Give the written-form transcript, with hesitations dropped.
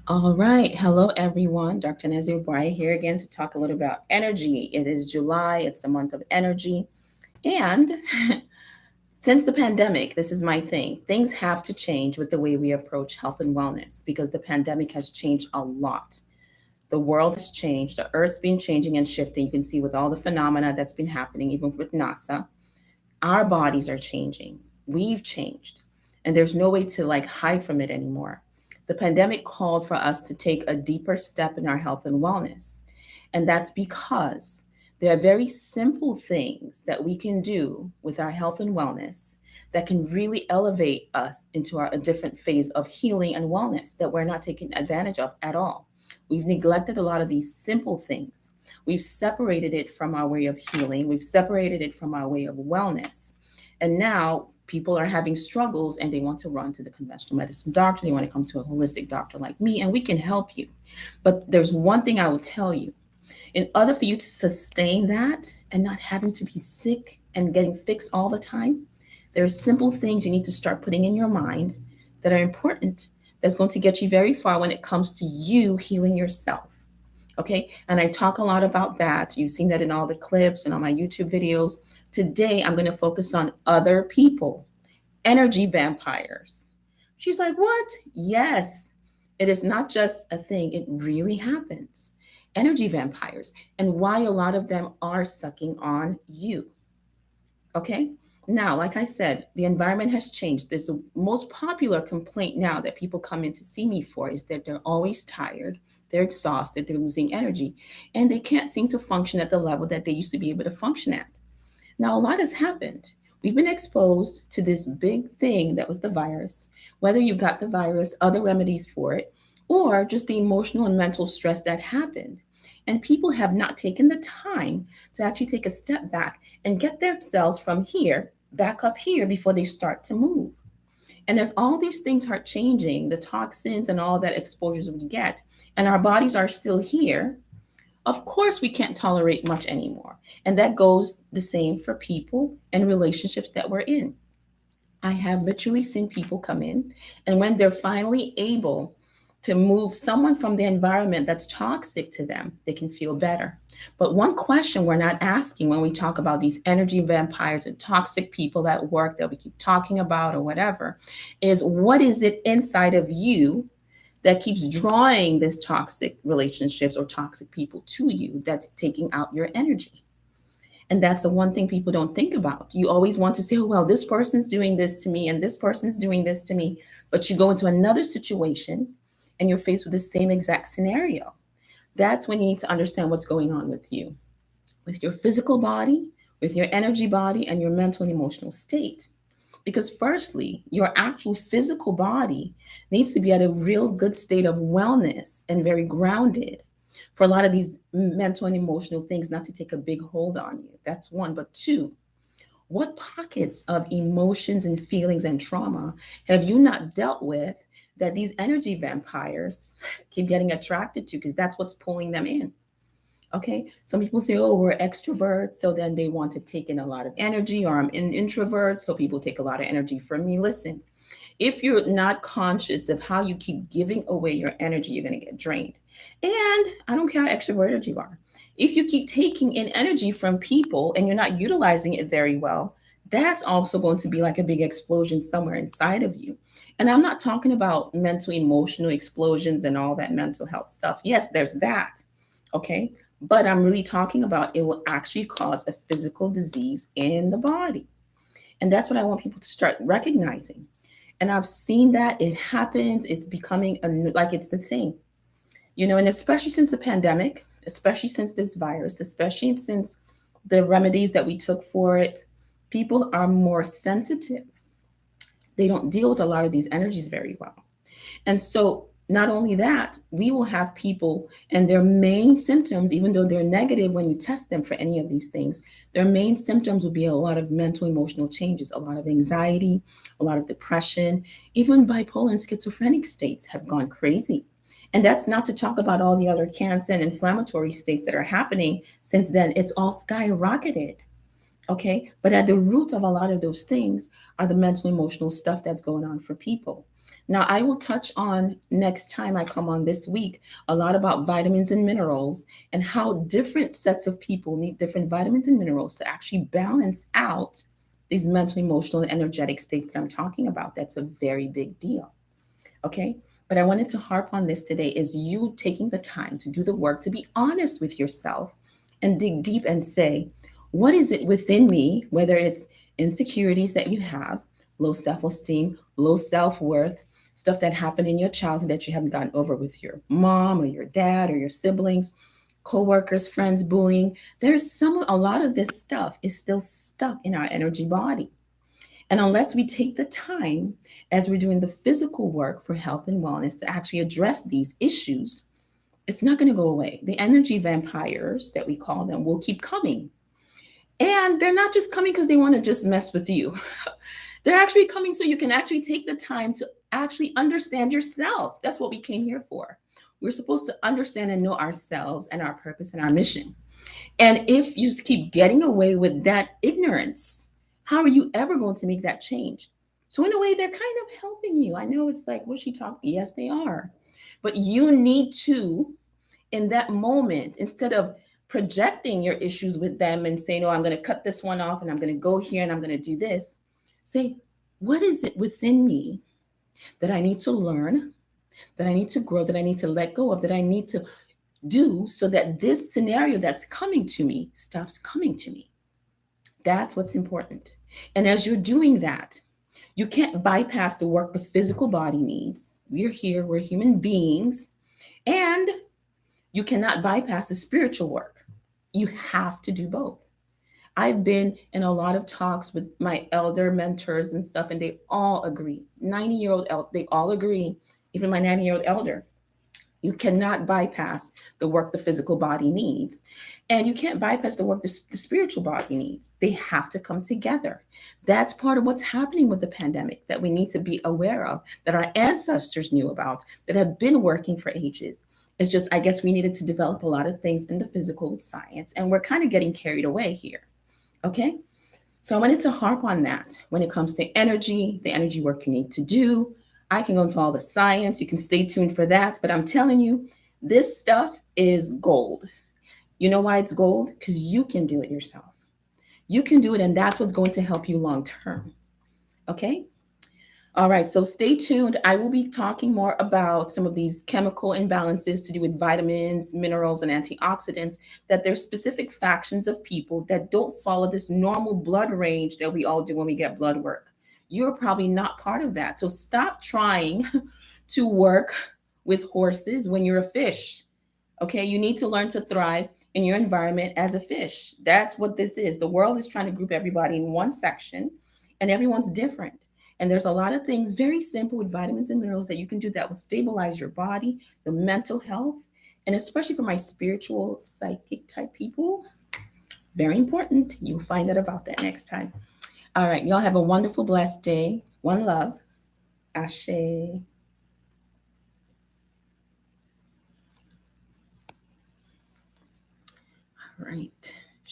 All right. Hello, everyone. Dr. Nazir Bry here again to talk a little about energy. It is July, it's the month of energy. And since the pandemic, this is my thing. Things have to change with the way we approach health and wellness because the pandemic has changed a lot. The world has changed, the earth's been changing and shifting. You can see with all the phenomena that's been happening, even with NASA, our bodies are changing. We've changed. And there's no way to hide from it anymore. The pandemic called for us to take a deeper step in our health and wellness. And that's because there are very simple things that we can do with our health and wellness that can really elevate us into a different phase of healing and wellness that we're not taking advantage of at all. We've neglected a lot of these simple things. We've separated it from our way of healing. We've separated it from our way of wellness. And now people are having struggles and they want to run to the conventional medicine doctor. They want to come to a holistic doctor like me, and we can help you. But there's one thing I will tell you: in order for you to sustain that and not having to be sick and getting fixed all the time, there are simple things you need to start putting in your mind that are important, that's going to get you very far when it comes to you healing yourself. Okay. And I talk a lot about that. You've seen that in all the clips and on my YouTube videos. Today, I'm going to focus on other people, energy vampires. She's like, what? Yes, it is not just a thing, it really happens. Energy vampires, and why a lot of them are sucking on you. Okay. Now, like I said, the environment has changed. There's the most popular complaint now that people come in to see me for is that they're always tired, they're exhausted, they're losing energy, and they can't seem to function at the level that they used to be able to function at. Now, a lot has happened. We've been exposed to this big thing that was the virus, whether you got the virus, other remedies for it, or just the emotional and mental stress that happened. And people have not taken the time to actually take a step back and get themselves from here back up here before they start to move. And as all these things are changing, the toxins and all that exposures we get, and our bodies are still here, of course we can't tolerate much anymore. And that goes the same for people and relationships that we're in. I have literally seen people come in, and when they're finally able to move someone from the environment that's toxic to them, they can feel better. But one question we're not asking when we talk about these energy vampires and toxic people at work that we keep talking about or whatever is, what is it inside of you that keeps drawing this toxic relationships or toxic people to you that's taking out your energy? And that's the one thing people don't think about. You always want to say, oh, well, this person's doing this to me and this person's doing this to me. But you go into another situation and you're faced with the same exact scenario. That's when you need to understand what's going on with your physical body, with your energy body, and your mental and emotional state. Because, firstly, your actual physical body needs to be at a real good state of wellness and very grounded for a lot of these mental and emotional things not to take a big hold on you. That's one. But two, what pockets of emotions and feelings and trauma have you not dealt with that these energy vampires keep getting attracted to? Because that's what's pulling them in. Okay. Some people say, oh, we're extroverts. So then they want to take in a lot of energy, or I'm an introvert. So people take a lot of energy from me. Listen, if you're not conscious of how you keep giving away your energy, you're going to get drained. And I don't care how extroverted you are. If you keep taking in energy from people and you're not utilizing it very well, that's also going to be like a big explosion somewhere inside of you. And I'm not talking about mental, emotional explosions and all that mental health stuff. Yes, there's that. Okay. But I'm really talking about it will actually cause a physical disease in the body. And that's what I want people to start recognizing. And I've seen that it happens. It's becoming like it's the thing, and especially since the pandemic, especially since this virus, especially since the remedies that we took for it, people are more sensitive. They don't deal with a lot of these energies very well. And so, not only that, we will have people and their main symptoms, even though they're negative when you test them for any of these things, their main symptoms will be a lot of mental, emotional changes, a lot of anxiety, a lot of depression, even bipolar and schizophrenic states have gone crazy. And that's not to talk about all the other cancer and inflammatory states that are happening since then. It's all skyrocketed. Okay. But at the root of a lot of those things are the mental, emotional stuff that's going on for people. Now, I will touch on next time I come on this week a lot about vitamins and minerals and how different sets of people need different vitamins and minerals to actually balance out these mental, emotional, and energetic states that I'm talking about. That's a very big deal. Okay. But I wanted to harp on this today is you taking the time to do the work, to be honest with yourself and dig deep and say, what is it within me, whether it's insecurities that you have, low self esteem, low self worth, stuff that happened in your childhood that you haven't gotten over with your mom or your dad or your siblings, coworkers, friends, bullying. A lot of this stuff is still stuck in our energy body. And unless we take the time as we're doing the physical work for health and wellness to actually address these issues, it's not going to go away. The energy vampires that we call them will keep coming. And they're not just coming because they want to just mess with you. They're actually coming so you can actually take the time to actually understand yourself. That's what we came here for. We're supposed to understand and know ourselves and our purpose and our mission. And if you just keep getting away with that ignorance, how are you ever going to make that change? So, in a way, they're kind of helping you. I know it's like, was she talking? Yes, they are. But you need to, in that moment, instead of projecting your issues with them and saying, oh, I'm going to cut this one off and I'm going to go here and I'm going to do this, say, what is it within me that I need to learn, that I need to grow, that I need to let go of, that I need to do so that this scenario that's coming to me stops coming to me? That's what's important. And as you're doing that, you can't bypass the work the physical body needs. We're here, we're human beings, and you cannot bypass the spiritual work. You have to do both. I've been in a lot of talks with my elder mentors and stuff, and they all agree. 90-year-old, they all agree, even my 90-year-old elder. You cannot bypass the work the physical body needs. And you can't bypass the work the spiritual body needs. They have to come together. That's part of what's happening with the pandemic that we need to be aware of, that our ancestors knew about, that have been working for ages. It's just, I guess we needed to develop a lot of things in the physical with science, and we're kind of getting carried away here. Okay? So I wanted to harp on that when it comes to energy, the energy work you need to do. I can go into all the science. You can stay tuned for that. But I'm telling you, this stuff is gold. You know why it's gold? Because you can do it yourself. You can do it, and that's what's going to help you long term. Okay? All right, so stay tuned. I will be talking more about some of these chemical imbalances to do with vitamins, minerals, and antioxidants, that there's specific factions of people that don't follow this normal blood range that we all do when we get blood work. You're probably not part of that. So stop trying to work with horses when you're a fish. Okay, you need to learn to thrive in your environment as a fish. That's what this is. The world is trying to group everybody in one section, and everyone's different. And there's a lot of things very simple with vitamins and minerals that you can do that will stabilize your body, your mental health, and especially for my spiritual, psychic type people, very important. You'll find out about that next time. All right, y'all have a wonderful, blessed day. One love. Ashe. All right.